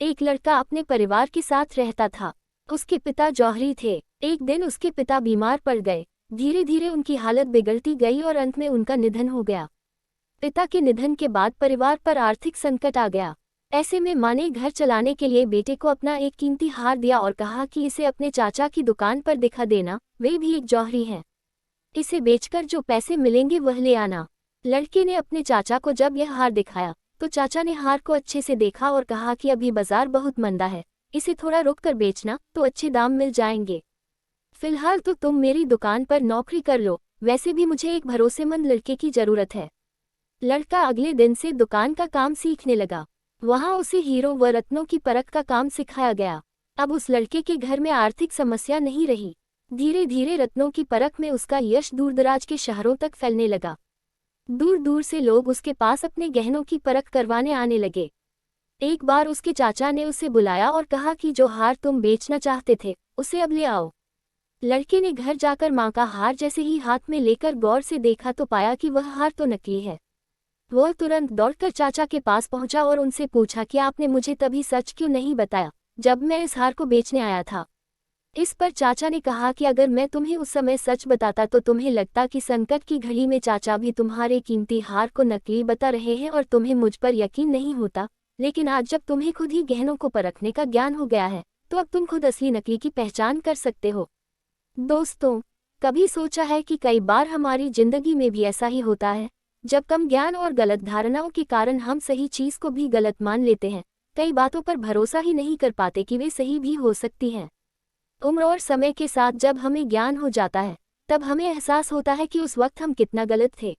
एक लड़का अपने परिवार के साथ रहता था। उसके पिता जौहरी थे। एक दिन उसके पिता बीमार पड़ गए। धीरे धीरे उनकी हालत बिगड़ती गई और अंत में उनका निधन हो गया। पिता के निधन के बाद परिवार पर आर्थिक संकट आ गया। ऐसे में माँ ने घर चलाने के लिए बेटे को अपना एक कीमती हार दिया और कहा कि इसे अपने चाचा की दुकान पर दिखा देना, वे भी एक जौहरी हैं। इसे बेचकर जो पैसे मिलेंगे वह ले आना। लड़के ने अपने चाचा को जब यह हार दिखाया तो चाचा ने हार को अच्छे से देखा और कहा कि अभी बाजार बहुत मंदा है, इसे थोड़ा रुक कर बेचना तो अच्छे दाम मिल जाएंगे। फिलहाल तो तुम मेरी दुकान पर नौकरी कर लो, वैसे भी मुझे एक भरोसेमंद लड़के की जरूरत है। लड़का अगले दिन से दुकान का काम सीखने लगा। वहां उसे हीरो व रत्नों की परख का काम सिखाया गया। अब उस लड़के के घर में आर्थिक समस्या नहीं रही। धीरे धीरे रत्नों की परख में उसका यश दूरदराज के शहरों तक फैलने लगा। दूर दूर से लोग उसके पास अपने गहनों की परख करवाने आने लगे। एक बार उसके चाचा ने उसे बुलाया और कहा कि जो हार तुम बेचना चाहते थे उसे अब ले आओ। लड़के ने घर जाकर मां का हार जैसे ही हाथ में लेकर गौर से देखा तो पाया कि वह हार तो नकली है। वह तुरंत दौड़कर चाचा के पास पहुंचा और उनसे पूछा कि आपने मुझे तभी सच क्यों नहीं बताया जब मैं इस हार को बेचने आया था। इस पर चाचा ने कहा कि अगर मैं तुम्हें उस समय सच बताता तो तुम्हें लगता कि संकट की घड़ी में चाचा भी तुम्हारे कीमती हार को नकली बता रहे हैं और तुम्हें मुझ पर यकीन नहीं होता। लेकिन आज जब तुम्हें खुद ही गहनों को परखने का ज्ञान हो गया है तो अब तुम खुद असली नकली की पहचान कर सकते हो। दोस्तों, कभी सोचा है कि कई बार हमारी जिंदगी में भी ऐसा ही होता है, जब कम ज्ञान और गलत धारणाओं के कारण हम सही चीज को भी गलत मान लेते हैं, कई बातों पर भरोसा ही नहीं कर पाते कि वे सही भी हो सकती हैं। उम्र और समय के साथ जब हमें ज्ञान हो जाता है तब हमें एहसास होता है कि उस वक्त हम कितना गलत थे।